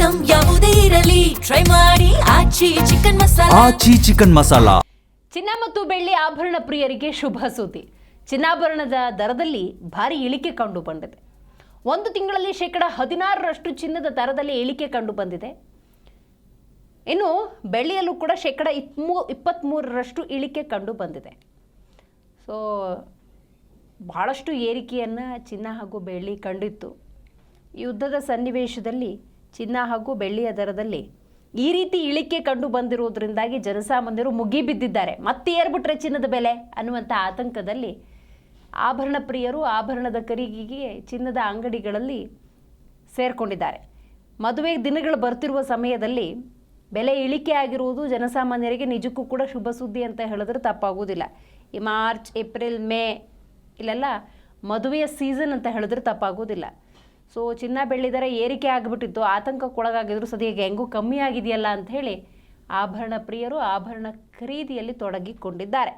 Item ಯಾವುದೇ ಇರಲಿ try ಮಾಡಿ ಆಚಿ ಚಿಕನ್ ಮಸಾಲಾ. ಆಚಿ ಚಿಕನ್ ಮಸಾಲಾ. ಚಿನ್ನ ಮತ್ತು ಬೆಳ್ಳಿ ಆಭರಣ ಪ್ರಿಯರಿಗೆ ಶುಭ ಸುದ್ದಿ. ಚಿನ್ನಾಭರಣದ ದರದಲ್ಲಿ ಭಾರಿ ಇಳಿಕೆ ಕಂಡು ಬಂದಿದೆ. ಒಂದು ತಿಂಗಳಲ್ಲಿ 16% ಚಿನ್ನದ ದರದಲ್ಲಿ ಇಳಿಕೆ ಕಂಡು ಬಂದಿದೆ. ಇನ್ನು ಬೆಳ್ಳಿಯಲ್ಲೂ ಕೂಡ 23% ಇಳಿಕೆ ಕಂಡು ಬಂದಿದೆ. ಸೊ ಬಹಳಷ್ಟು ಏರಿಕೆಯನ್ನು ಚಿನ್ನ ಹಾಗೂ ಬೆಳ್ಳಿ ಕಂಡಿತ್ತು. ಯುದ್ಧದ ಸನ್ನಿವೇಶದಲ್ಲಿ ಚಿನ್ನ ಹಾಗೂ ಬೆಳ್ಳಿಯ ದರದಲ್ಲಿ ಈ ರೀತಿ ಇಳಿಕೆ ಕಂಡು ಬಂದಿರುವುದರಿಂದಾಗಿ ಜನಸಾಮಾನ್ಯರು ಮುಗಿಬಿದ್ದಿದ್ದಾರೆ. ಮತ್ತೆ ಏರ್ಬಿಟ್ರೆ ಚಿನ್ನದ ಬೆಲೆ ಅನ್ನುವಂಥ ಆತಂಕದಲ್ಲಿ ಆಭರಣ ಪ್ರಿಯರು ಆಭರಣದ ಖರೀದಿಗೆ ಚಿನ್ನದ ಅಂಗಡಿಗಳಲ್ಲಿ ಸೇರಿಕೊಂಡಿದ್ದಾರೆ. ಮದುವೆ ದಿನಗಳು ಬರ್ತಿರುವ ಸಮಯದಲ್ಲಿ ಬೆಲೆ ಇಳಿಕೆ ಆಗಿರುವುದು ಜನಸಾಮಾನ್ಯರಿಗೆ ನಿಜಕ್ಕೂ ಕೂಡ ಶುಭ ಸುದ್ದಿ ಅಂತ ಹೇಳಿದ್ರೆ ತಪ್ಪಾಗುವುದಿಲ್ಲ. ಈ ಮಾರ್ಚ್, ಏಪ್ರಿಲ್, ಮೇ ಇಲ್ಲೆಲ್ಲ ಮದುವೆಯ ಸೀಸನ್ ಅಂತ ಹೇಳಿದ್ರೆ ತಪ್ಪಾಗೋದಿಲ್ಲ. ಸೊ ಚಿನ್ನ ಬೆಳ್ಳಿ ದರ ಏರಿಕೆ ಆಗಿಬಿಟ್ಟಿತ್ತು, ಆತಂಕಕ್ಕೊಳಗಾಗಿದ್ರು. ಸದ್ಯಕ್ಕೆ ಹೆಂಗೂ ಕಮ್ಮಿ ಆಗಿದೆಯಲ್ಲ ಅಂಥೇಳಿ ಆಭರಣ ಪ್ರಿಯರು ಆಭರಣ ಖರೀದಿಯಲ್ಲಿ ತೊಡಗಿಕೊಂಡಿದ್ದಾರೆ.